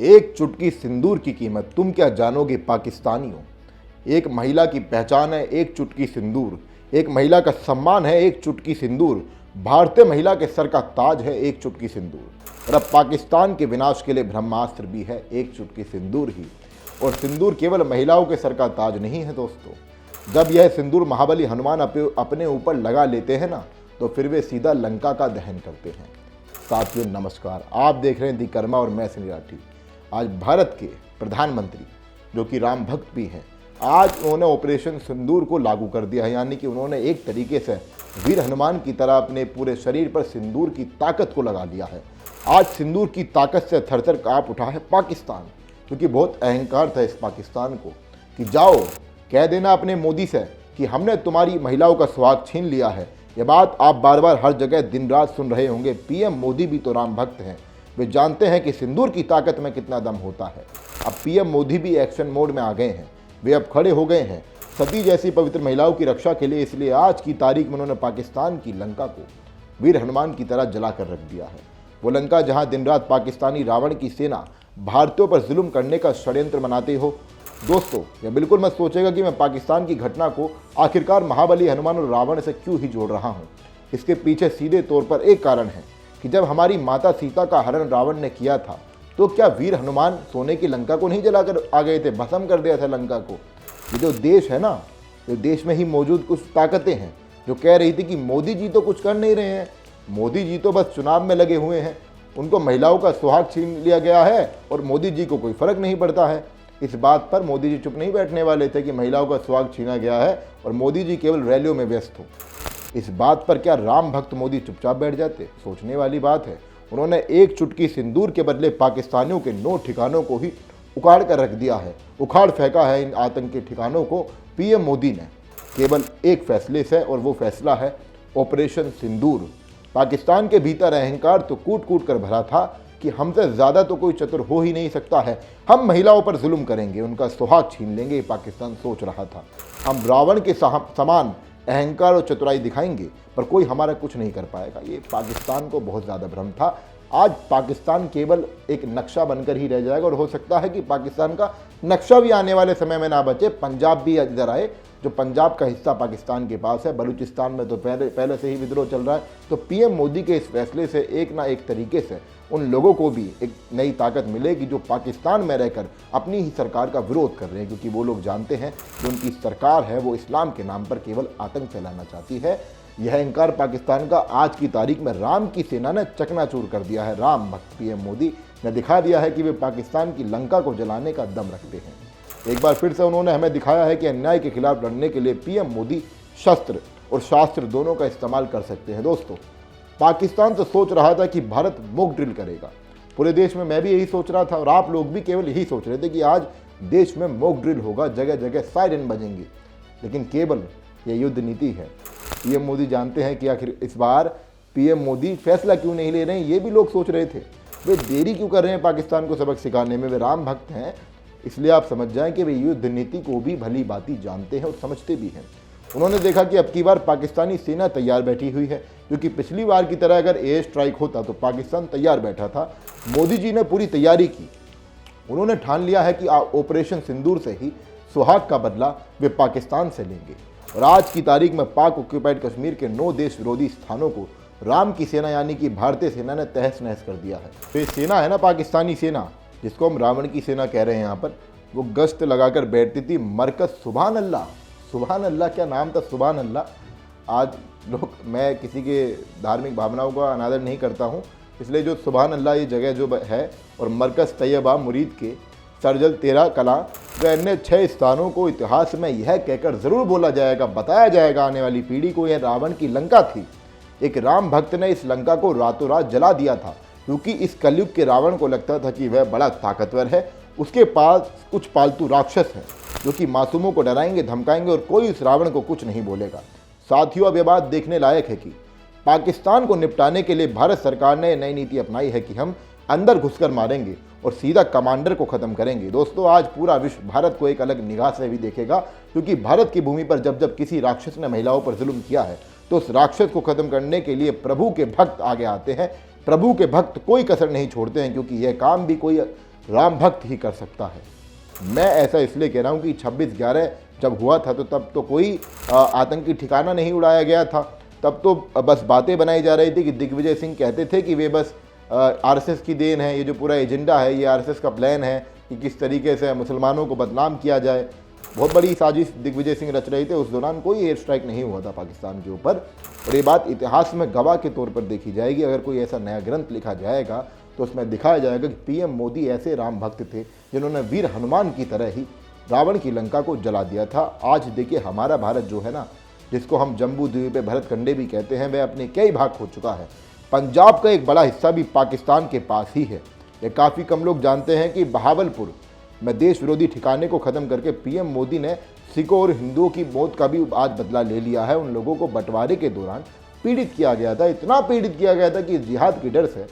एक चुटकी सिंदूर की कीमत तुम क्या जानोगे पाकिस्तानियों। एक महिला की पहचान है एक चुटकी सिंदूर, एक महिला का सम्मान है एक चुटकी सिंदूर, भारतीय महिला के सर का ताज है एक चुटकी सिंदूर। और अब पाकिस्तान के विनाश के लिए ब्रह्मास्त्र भी है एक चुटकी सिंदूर ही। और सिंदूर केवल महिलाओं के सर का ताज नहीं है दोस्तों, जब यह सिंदूर महाबली हनुमान अपने ऊपर लगा लेते हैं ना, तो फिर वे सीधा लंका का दहन करते हैं। साथियों नमस्कार, आप देख रहे हैं दी कर्मा और मैं सुनील राठी। आज भारत के प्रधानमंत्री जो कि राम भक्त भी हैं, आज उन्होंने ऑपरेशन सिंदूर को लागू कर दिया है, यानी कि उन्होंने एक तरीके से वीर हनुमान की तरह अपने पूरे शरीर पर सिंदूर की ताकत को लगा लिया है। आज सिंदूर की ताकत से थरथर कांप उठा है पाकिस्तान, क्योंकि बहुत अहंकार था इस पाकिस्तान को कि जाओ कह देना अपने मोदी से कि हमने तुम्हारी महिलाओं का सुहाग छीन लिया है। यह बात आप बार बार हर जगह दिन रात सुन रहे होंगे। पीएम मोदी भी तो राम भक्त हैं, वे जानते हैं कि सिंदूर की ताकत में कितना दम होता है। अब पीएम मोदी भी एक्शन मोड में आ गए हैं, वे अब खड़े हो गए हैं सती जैसी पवित्र महिलाओं की रक्षा के लिए। इसलिए आज की तारीख में उन्होंने पाकिस्तान की लंका को वीर हनुमान की तरह जला कर रख दिया है। वो लंका जहां दिन रात पाकिस्तानी रावण की सेना भारतीयों पर जुल्म करने का षड्यंत्र बनाते हो। दोस्तों यह बिल्कुल मत सोचेगा कि मैं पाकिस्तान की घटना को आखिरकार महाबली हनुमान और रावण से क्यों ही जोड़ रहा हूँ। इसके पीछे सीधे तौर पर एक कारण है कि जब हमारी माता सीता का हरण रावण ने किया था, तो क्या वीर हनुमान सोने की लंका को नहीं जलाकर आ गए थे, भस्म कर दिया था लंका को। ये जो देश है ना, जो देश में ही मौजूद कुछ ताकतें हैं जो कह रही थी कि मोदी जी तो कुछ कर नहीं रहे हैं, मोदी जी तो बस चुनाव में लगे हुए हैं, उनको महिलाओं का सुहाग छीन लिया गया है और मोदी जी को कोई फर्क नहीं पड़ता है। इस बात पर मोदी जी चुप नहीं बैठने वाले थे कि महिलाओं का सुहाग छीना गया है और मोदी जी केवल रैलियों में व्यस्त हो। इस बात पर क्या राम भक्त मोदी चुपचाप बैठ जाते? सोचने वाली बात है। उन्होंने एक चुटकी सिंदूर के बदले पाकिस्तानियों के 9 ठिकानों को ही उखाड़ कर रख दिया है, उखाड़ फेंका है इन आतंकी ठिकानों को पीएम मोदी ने केवल एक फैसले से, और वो फैसला है ऑपरेशन सिंदूर। पाकिस्तान के भीतर अहंकार तो कूट कूट कर भरा था कि हमसे ज़्यादा तो कोई चतुर हो ही नहीं सकता है, हम महिलाओं पर जुल्म करेंगे, उनका सुहाग छीन लेंगे। ये पाकिस्तान सोच रहा था हम रावण के समान अहंकार और चतुराई दिखाएंगे पर कोई हमारा कुछ नहीं कर पाएगा। ये पाकिस्तान को बहुत ज़्यादा भ्रम था। आज पाकिस्तान केवल एक नक्शा बनकर ही रह जाएगा और हो सकता है कि पाकिस्तान का नक्शा भी आने वाले समय में ना बचे, पंजाब भी इधर आए, जो पंजाब का हिस्सा पाकिस्तान के पास है। बलूचिस्तान में तो पहले से ही विद्रोह चल रहा है। तो पीएम मोदी के इस फैसले से एक ना एक तरीके से उन लोगों को भी एक नई ताकत मिलेगी जो पाकिस्तान में रहकर अपनी ही सरकार का विरोध कर रहे हैं, क्योंकि वो लोग जानते हैं कि उनकी सरकार है वो इस्लाम के नाम पर केवल आतंक फैलाना चाहती है। यह अहंकार पाकिस्तान का आज की तारीख में राम की सेना ने चकनाचूर कर दिया है। राम भक्त पीएम मोदी ने दिखा दिया है कि वे पाकिस्तान की लंका को जलाने का दम रखते हैं। एक बार फिर से उन्होंने हमें दिखाया है कि अन्याय के खिलाफ लड़ने के लिए पीएम मोदी शस्त्र और शास्त्र दोनों का इस्तेमाल कर सकते हैं। दोस्तों पाकिस्तान तो सोच रहा था कि भारत मॉक ड्रिल करेगा, पूरे देश में मैं भी यही सोच रहा था और आप लोग भी केवल यही सोच रहे थे कि आज देश में मॉक ड्रिल होगा, जगह जगह सायरन बजेंगे। लेकिन केवल ये युद्ध नीति है। पीएम मोदी जानते हैं कि आखिर इस बार पीएम मोदी फैसला क्यों नहीं ले रहे हैं, ये भी लोग सोच रहे थे। वे देरी क्यों कर रहे हैं पाकिस्तान को सबक सिखाने में? वे राम भक्त हैं, इसलिए आप समझ जाएं कि वे युद्ध नीति को भी भली भांति जानते हैं और समझते भी हैं। उन्होंने देखा कि अब की बार पाकिस्तानी सेना तैयार बैठी हुई है, क्योंकि पिछली बार की तरह अगर एयर स्ट्राइक होता तो पाकिस्तान तैयार बैठा था। मोदी जी ने पूरी तैयारी की, उन्होंने ठान लिया है कि ऑपरेशन सिंदूर से ही सुहाग का बदला वे पाकिस्तान से लेंगे। और आज की तारीख में पाक ऑक्यूपाइड कश्मीर के 9 देश विरोधी स्थानों को राम की सेना यानी कि भारतीय सेना ने तहस नहस कर दिया है। तो ये सेना है ना पाकिस्तानी सेना, जिसको हम रावण की सेना कह रहे हैं, यहाँ पर वो गश्त लगाकर बैठती थी मरकज। सुभान अल्लाह, सुभान अल्लाह, क्या नाम था, सुभान अल्लाह। आज लोग, मैं किसी के धार्मिक भावनाओं का अनादर नहीं करता हूँ, इसलिए जो सुभान अल्लाह ये जगह जो है, और मरकज़ तैयबा मुरीद के सर्जल 13 कला व अन्य 6 स्थानों को इतिहास में यह कहकर ज़रूर बोला जाएगा, बताया जाएगा आने वाली पीढ़ी को, यह रावण की लंका थी। एक राम भक्त ने इस लंका को रातों रात जला दिया था, क्योंकि इस कलयुग के रावण को लगता था कि वह बड़ा ताकतवर है, उसके पास कुछ पालतू राक्षस हैं जो कि मासूमों को डराएंगे धमकाएंगे और कोई इस रावण को कुछ नहीं बोलेगा। साथियों अब यह बात देखने लायक है कि पाकिस्तान को निपटाने के लिए भारत सरकार ने नई नीति अपनाई है कि हम अंदर घुसकर मारेंगे और सीधा कमांडर को खत्म करेंगे। दोस्तों आज पूरा विश्व भारत को एक अलग निगाह से भी देखेगा, क्योंकि भारत की भूमि पर जब जब किसी राक्षस ने महिलाओं पर जुल्म किया है तो उस राक्षस को खत्म करने के लिए प्रभु के भक्त आगे आते हैं। प्रभु के भक्त कोई कसर नहीं छोड़ते हैं, क्योंकि यह काम भी कोई राम भक्त ही कर सकता है। मैं ऐसा इसलिए कह रहा हूँ कि 26/11 जब हुआ था तो तब तो कोई आतंकी ठिकाना नहीं उड़ाया गया था। तब तो बस बातें बनाई जा रही थी कि दिग्विजय सिंह कहते थे कि वे बस आरएसएस की देन है, ये जो पूरा एजेंडा है ये आरएसएस का प्लान है कि किस तरीके से मुसलमानों को बदनाम किया जाए। बहुत बड़ी साजिश दिग्विजय सिंह रच रहे थे। उस दौरान कोई एयर स्ट्राइक नहीं हुआ था पाकिस्तान के ऊपर, और ये बात इतिहास में गवाह के तौर पर देखी जाएगी। अगर कोई ऐसा नया ग्रंथ लिखा जाएगा तो उसमें दिखाया जाएगा कि पीएम मोदी ऐसे राम भक्त थे जिन्होंने वीर हनुमान की तरह ही रावण की लंका को जला दिया था। आज देखिए हमारा भारत जो है ना, जिसको हम जम्बू द्वीप पे भरत कंडे भी कहते हैं, वह अपने कई भाग खो चुका है। पंजाब का एक बड़ा हिस्सा भी पाकिस्तान के पास ही है। ये काफ़ी कम लोग जानते हैं कि बहावलपुर में देश विरोधी ठिकाने को ख़त्म करके पीएम मोदी ने सिखों और हिंदुओं की मौत का भी आज बदला ले लिया है। उन लोगों को बंटवारे के दौरान पीड़ित किया गया था, इतना पीड़ित किया गया था कि जिहाद के डर से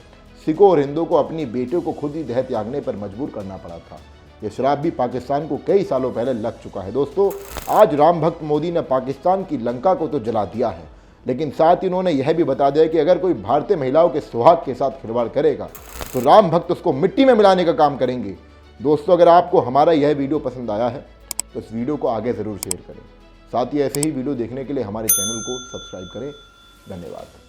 सिखों और हिंदुओं को अपनी बेटियों को खुद ही देह त्यागने पर मजबूर करना पड़ा था। ये श्राप भी पाकिस्तान को कई सालों पहले लग चुका है। दोस्तों, आज राम भक्त मोदी ने पाकिस्तान की लंका को तो जला दिया है, लेकिन साथ ही उन्होंने यह भी बता दिया कि अगर कोई भारतीय महिलाओं के सुहाग के साथ खिलवाड़ करेगा तो राम भक्त उसको मिट्टी में मिलाने का काम करेंगे। दोस्तों, अगर आपको हमारा यह वीडियो पसंद आया है तो इस वीडियो को आगे ज़रूर शेयर करें। साथ ही ऐसे ही वीडियो देखने के लिए हमारे चैनल को सब्सक्राइब करें। धन्यवाद।